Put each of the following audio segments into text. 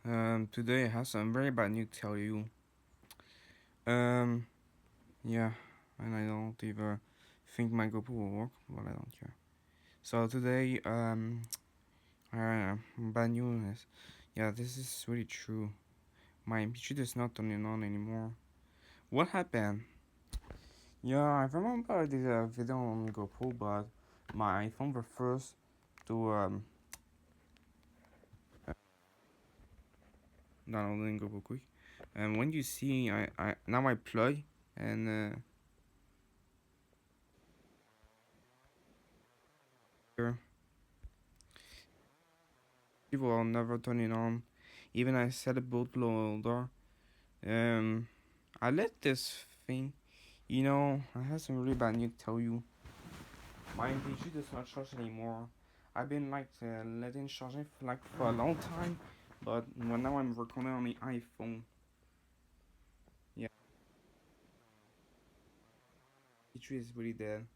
Today I have some very bad news to tell you. Um, yeah, and I don't even think my GoPro will work, but I don't care. So today, bad news. Yeah, this is really true. My MP3 is not turning on anymore. What happened? Yeah, I remember I did a video on GoPro, but my iPhone refers to downloading GoPro quick. And when you see, I now I plug and here people are never turning on. Even I set a bootloader. Um, I let this thing. I have some really bad news to tell you. My MP3 does not charge anymore. I've been letting charge it for a long time, but now I'm recording on the iPhone. Yeah, MP3 is really dead.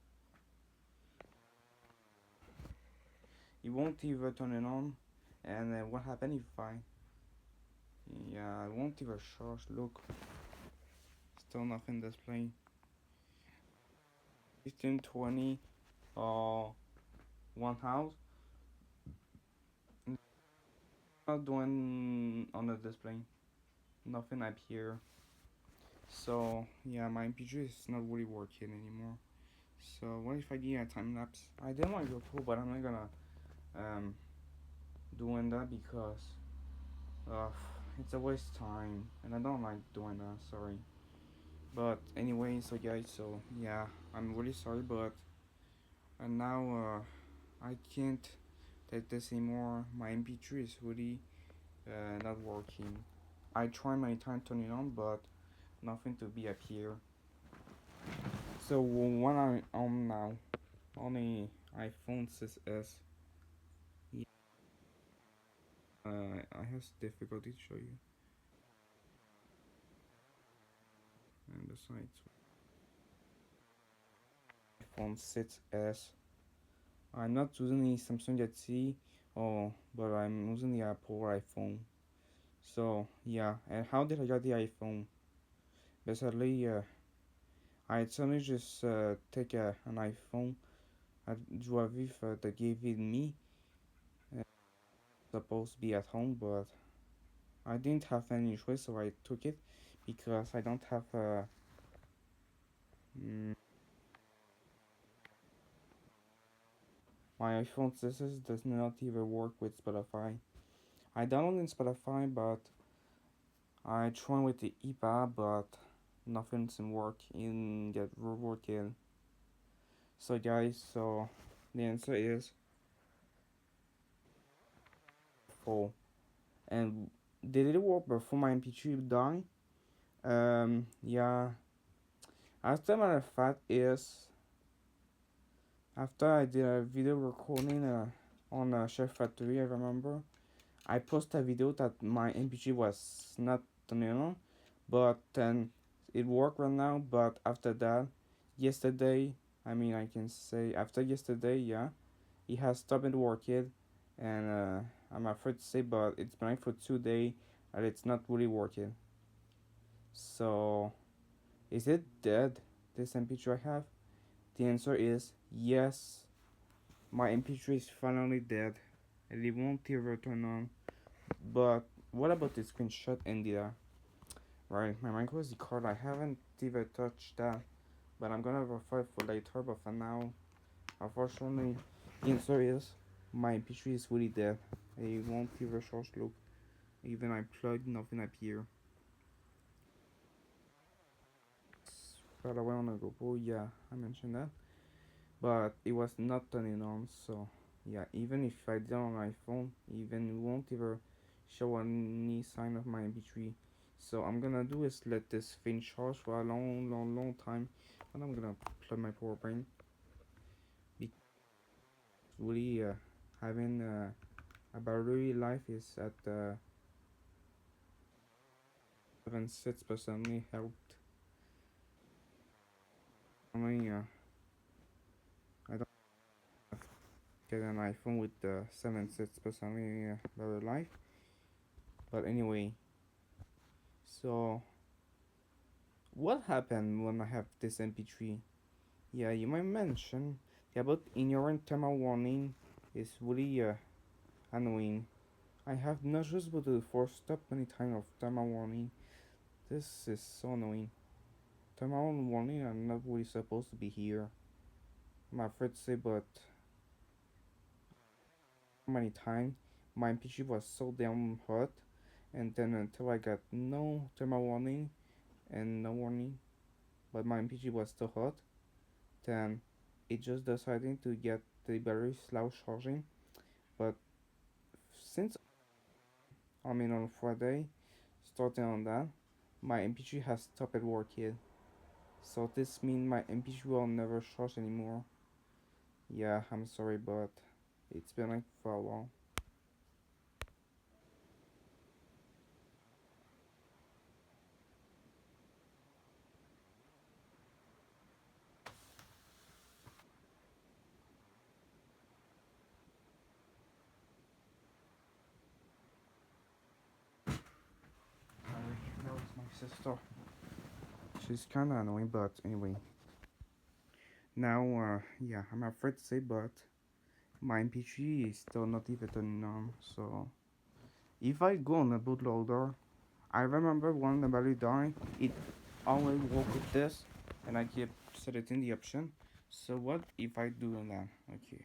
It won't even turn it on. And what happened if I? Yeah, I won't even charge. Look, still nothing displaying. 1520 or 1000. Not doing on the display. Nothing up here. So yeah, my MP3 is not really working anymore. So what if I get a time lapse? I didn't want to go cool, but I'm not gonna um doing that because uh it's a waste of time and I don't like doing that. Sorry. But anyway, so guys, so yeah, I'm really sorry, but and now I can't take this anymore. My MP3 is really not working. I try my time turning on, but nothing to be up here. So when I'm on now on the iPhone 6s, yeah, I have difficulty to show you. And besides, iPhone 6s, I'm not using the Samsung Galaxy, but I'm using the Apple iPhone. So yeah, and how did I get the iPhone? Basically, I suddenly just take an iPhone. I drove it they gave it me. Uh, Supposed to be at home, but I didn't have any choice, so I took it because I don't have mm, my iPhone 6 does not even work with Spotify. I downloaded Spotify, but I tried with the IPA, but nothing seemed work in get working. So guys, so the answer is full. And did it work before my MP3 died? Yeah. As a matter of fact, is after I did a video recording on Chef Factory, I remember I posted a video that my MP3 was not turning on, but then it worked right now. But after that, yesterday, I mean, I can say after yesterday, yeah, it has stopped working, and I'm afraid to say, but it's been for 2 days and it's not really working. So, is it dead? This MP3 I have? The answer is yes. My MP3 is finally dead, and it won't ever turn on. But what about the screenshot and the right? My micro SD card. I haven't even touched that, but I'm gonna refer for later. But for now, unfortunately, the answer is my MP3 is really dead. It won't even charge. Look, even I plugged nothing up here. By the way, on the GoPro, yeah, I mentioned that, but it was not turning on. So yeah, even if I did on my phone, even it won't ever show any sign of my MP3. So I'm gonna do is let this thing charge for a long time, and I'm gonna plug my power bank. Because really, having a battery life is at 7.6% helped. Only I don't get an iPhone with the 7.6% battery life. But anyway, so what happened when I have this MP3? Yeah, you might mention about ignorant thermal warning is really annoying. I have noticed but the force stop many times of thermal warning. This is so annoying. Thermal warning are not really supposed to be here. I'm afraid to say, but many times my MP3 was so damn hot, and then until I got no thermal warning and no warning, but my MP3 was still hot, then it just decided to get the battery slow charging. But since on Friday, starting on that, my MP3 has stopped working. So this means my MP3 will never charge anymore. Yeah, I'm sorry, but it's been like for a while. Sorry, that was my sister. She's kinda annoying, but anyway. Now, yeah, I'm afraid to say, but my MP3 is still not even turning on. So, if I go on a bootloader, I remember when the battery died, it always work with this, and I keep selecting the option. So what if I do that? Okay,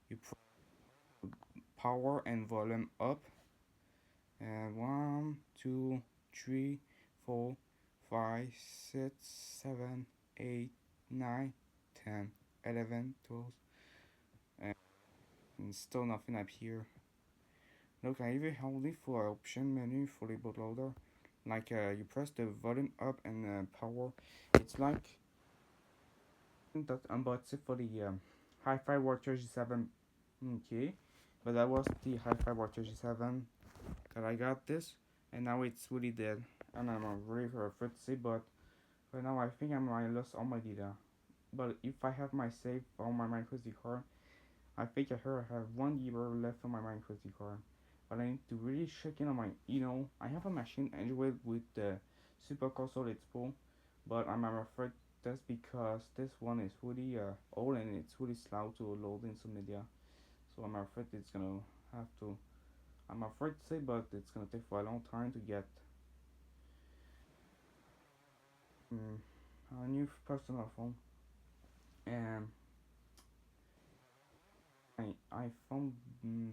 you put power and volume up, and 1, 2, 3, 4, 5, 6, 7, 8, 9, 10, 11, 12, and still nothing up here. Look, I even hold it for option menu for the bootloader. Like you press the volume up and power. It's like that unboxed it for the Hi-Fi Watcher G7. Okay, but that was the Hi-Fi Watcher G7 that I got this, and now it's really dead. And I'm very afraid to say, but right now I think I might lose all my data. But if I have my save on my microSD card, I think I heard I have 1 GB left on my microSD card. But I need to really check in on my, I have a machine anyway with the Super Console it's full, but I'm afraid that's because this one is really old and it's really slow to load in some media. So I'm afraid it's gonna have to. I'm afraid to say, but it's gonna take for a long time to get um, a new personal phone. And my iPhone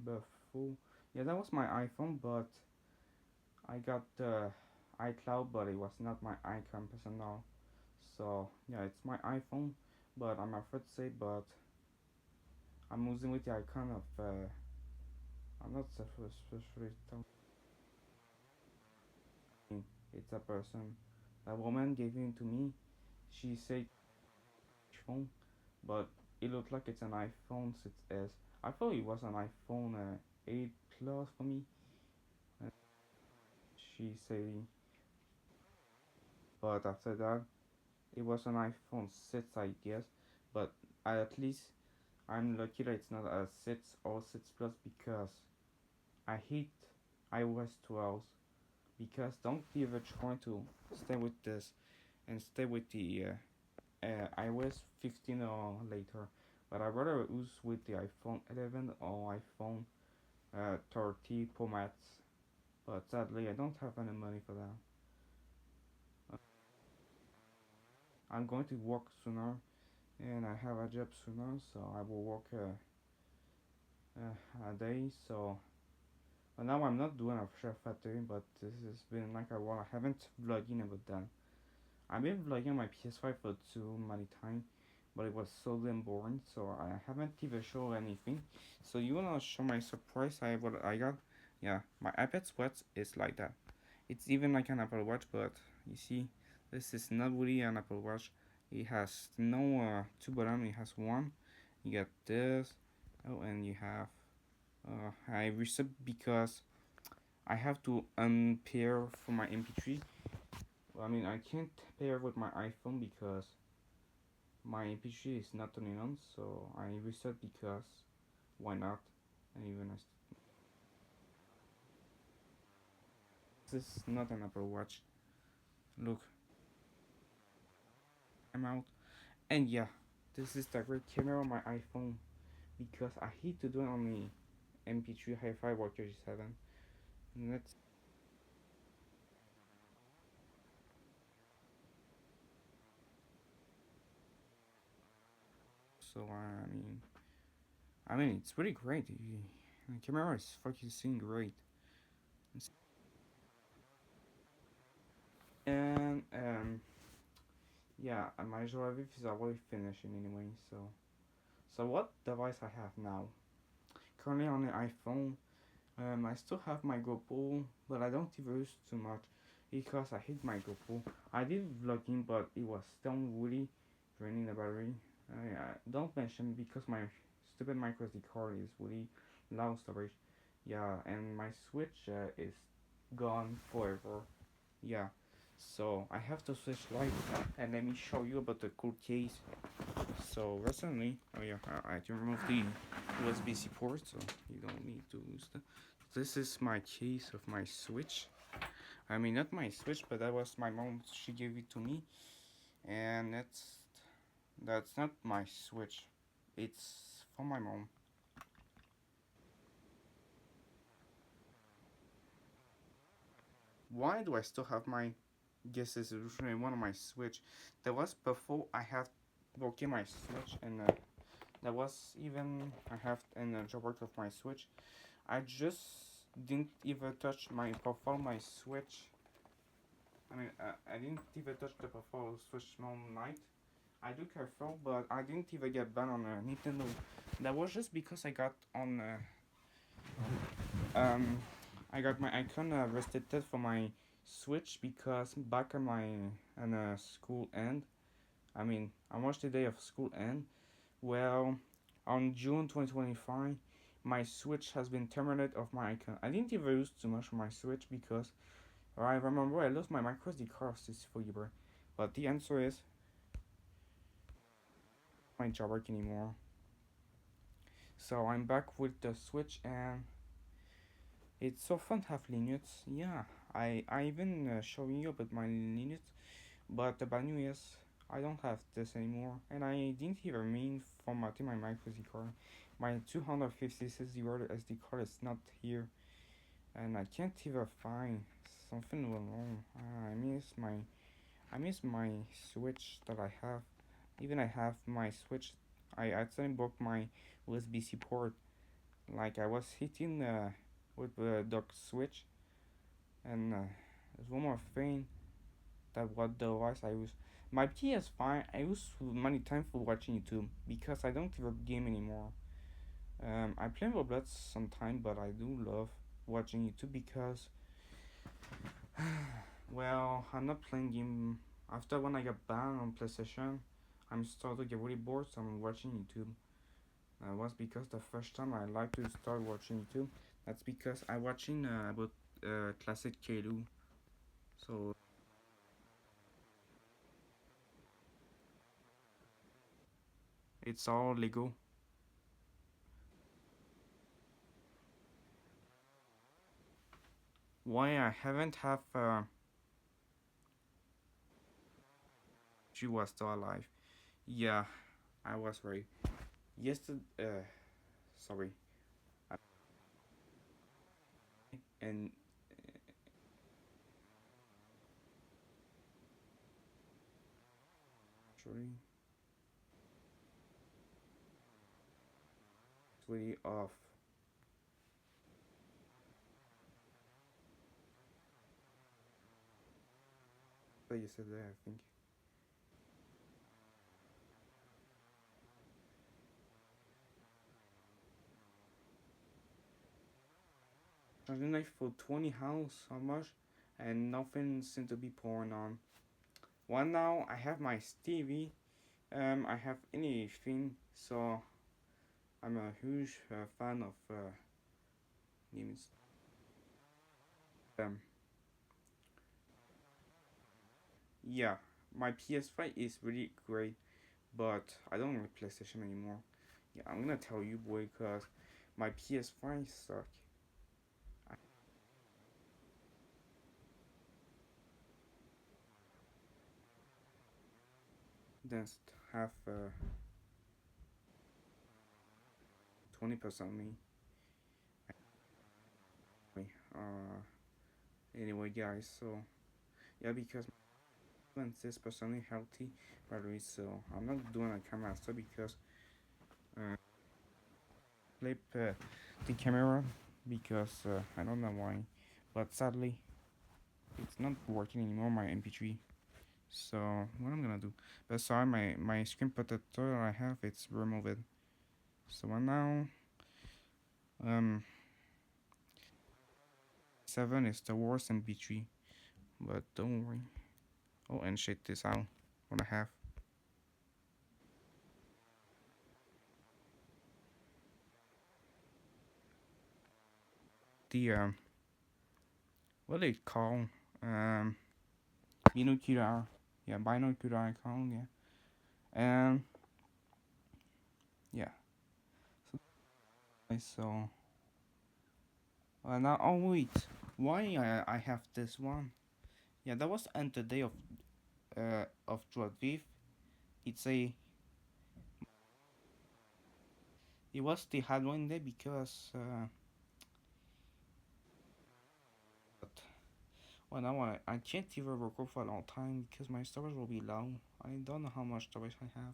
before, yeah, that was my iPhone, but I got the iCloud, but it was not my icon personal. So yeah, it's my iPhone, but I'm afraid to say, but I'm using with the icon of I'm not especially talking. It's a person. A woman gave it to me. She said phone, but it looked like it's an iPhone 6s. I thought it was an iPhone 8 Plus for me. And she said, but after that, it was an iPhone 6, I guess. But at least I'm lucky that it's not a 6 or 6 Plus because I hate iOS 12 because don't ever try to stay with this and stay with the iOS 15 or later. But I rather use with the iPhone 11 or iPhone 30 Pro Max. But sadly, I don't have any money for that. Uh, I'm going to work sooner, and I have a job sooner, so I will work a day. So but now I'm not doing a chef factory, but this has been like a while. I haven't vlogging about that. I've been vlogging my PS5 for too many times, but it was so damn boring, so I haven't even shown anything. So you wanna show my surprise? What I got? Yeah, my iPad Sweat is like that. It's even like an Apple Watch, but you see, this is not really an Apple Watch. It has no two buttons. It has one. You get this. Oh, and you have. I reset because I have to unpair for my MP3. Well, I mean, I can't pair with my iPhone because my MP3 is not turning on, so I reset because why not? And even This is not an Apple Watch. Look, I'm out. And yeah, this is the great camera on my iPhone because I hate to do it on the MP3 Hi-Fi or 37. And that's so. I mean, it's really great. The camera is fucking seeing great. And yeah, and my Joravif is already finishing anyway. So what device I have now? Currently on the iPhone. I still have my GoPro, but I don't even use too much because I hate my GoPro. I did vlogging, but it was still really draining the battery. Don't mention because my stupid micro SD card is really low storage. Yeah, and my Switch is gone forever. Yeah, so I have to switch light, and let me show you about the cool case. So recently, oh yeah, I can remove the USB-C port, so you don't need to use that. This is my case of my Switch. I mean, not my Switch, but that was my mom. She gave it to me, and that's not my Switch. It's for my mom. Why do I still have my guess resolution in one of my Switch? That was before I have broken my Switch, and that was even I have in the jailbreak of my Switch. I just didn't even touch my profile, my Switch. I didn't even touch the profile Switch Small Night. I do careful, but I didn't even get banned on Nintendo. That was just because I got on. Um, I got my icon restricted for my Switch because back on my school end. I mean, I watched the day of school end. Well, on June 2025, my Switch has been terminated of my icon. I didn't even use too much of my Switch because I remember I lost my micro SD card this forever. But the answer is my job work anymore. So I'm back with the Switch and it's so fun to have Linux. Yeah, I even showing you about my Linux, but the bad news is I don't have this anymore, and I didn't even mean formatting my micro SD card. My 256 GB SD card is not here, and I can't even find something went wrong. I miss my Switch that I have. Even I have my Switch. I accidentally broke my USB-C port. Like I was hitting with the dock switch, and there's one more thing that what device I use. My PS5 I use many times for watching YouTube because I don't even game anymore. I play Roblox sometimes, but I do love watching YouTube because, well, I'm not playing game. After when I got banned on PlayStation, I'm starting to get really bored, so I'm watching YouTube. Was because the first time I like to start watching YouTube. That's because I watching about classic Kalo. So it's all Lego. Why I haven't have she was still alive. Yeah, I was right. Yesterday, sorry, and actually, it's really off. But you said that I think. Charging knife for 20 house, how much? And nothing seems to be pouring on. Well, now I have my Stevie. I have anything, so I'm a huge fan of names. Um, yeah, my PS5 is really great, but I don't like PlayStation anymore. Yeah, I'm gonna tell you, boy, cause my PS5 suck. confidence have 20% me. Anyway, guys, so yeah, because my confidence is personally healthy, by the way, so I'm not doing a camera master because uh, flip the camera because I don't know why, but sadly it's not working anymore. My MP3. So what I'm gonna do? But sorry, my screen protector I have it's removed. So now um 7 is the worst MP3, but don't worry. Oh, and check this out. What I have. The what they call um binocular, yeah, binocular icon, yeah, and yeah. So now, oh wait, why I have this one? Yeah, that was on the day of 12th. It's a it was the Halloween day because but well now I can't even record for a long time because my storage will be low. I don't know how much storage I have.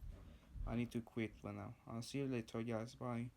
I need to quit for now. I'll see you later, guys. Bye.